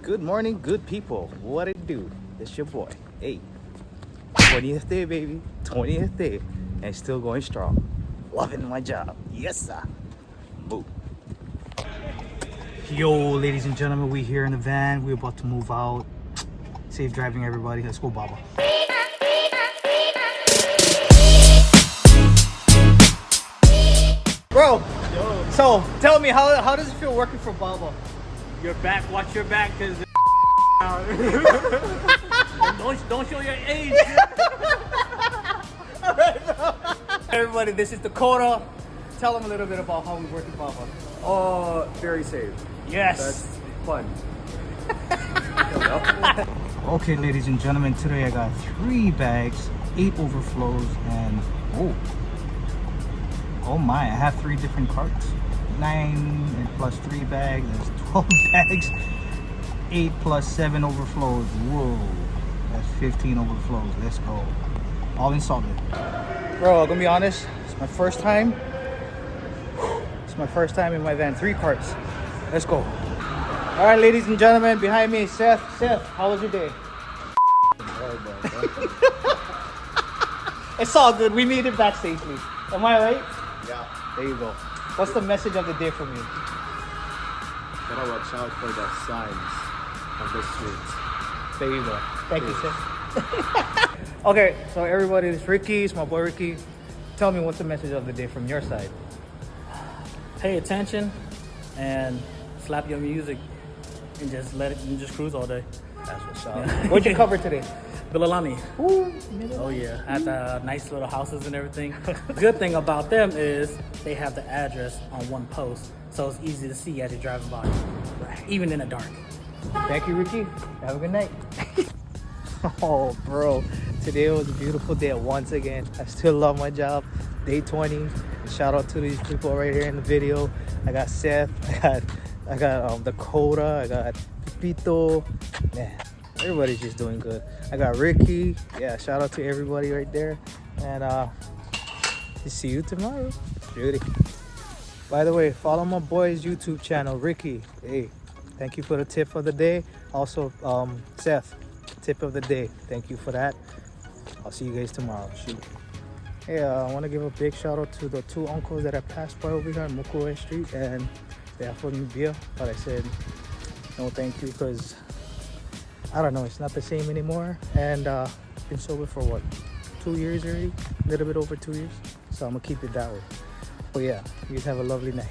Good morning, good people. What it do? It's your boy. Hey, 20th day, baby. 20th day. And still going strong. Loving my job. Yes, sir. Move. Yo, ladies and gentlemen, we here in the van. We're about to move out. Safe driving, everybody. Let's go, Baba. Bro, so tell me, how does it feel working for Baba? Your back, watch your back, cause don't show your age. Everybody, this is Dakota. Tell them a little bit about how we work at Baba. Oh, very safe. Yes. That's fun. Okay, ladies and gentlemen, today I got 3 bags, 8 overflows, and oh my, I have 3 different carts. 9 and plus 3 bags, that's 12 bags. 8 plus 7 overflows. Whoa, that's 15 overflows. Let's go. All in solid. Bro, I'm gonna be honest, it's my first time. It's my first time in my van. 3 carts. Let's go. All right, ladies and gentlemen, behind me, Seth. Seth, how was your day? It's all good. We made it back safely. Am I right? Yeah. There you go. What's the message of the day from you? Gotta watch out for the signs on the streets. There you go. Thank you, Seth. Okay, so everybody, it's Ricky. It's my boy Ricky. Tell me, what's the message of the day from your side? Pay attention and slap your music and just let it and just cruise all day. That's what's up. What'd you cover today? Bilalani. Ooh, Oh yeah, at the nice little houses and everything. The good thing about them is they have the address on one post, so it's easy to see as you're driving by, even in the dark. Thank you, Ricky. Have a good night. Oh, bro. Today was a beautiful day once again. I still love my job. Day 20. Shout out to these people right here in the video. I got Seth. I got Dakota. I got Pipito. Man, everybody's just doing good. I got Ricky. Yeah, shout out to everybody right there. And see you tomorrow. Beauty. By the way, follow my boy's YouTube channel, Ricky. Hey, thank you for the tip of the day. Also, Seth, tip of the day. Thank you for that. I'll see you guys tomorrow. Shoot. Hey, I want to give a big shout out to the 2 uncles that I passed by over here on Mukue Street, and they offered me beer, but I said no thank you because I don't know, it's not the same anymore. And been sober for what, 2 years already? A little bit over 2 years. So I'm gonna keep it that way. But yeah, you guys have a lovely night.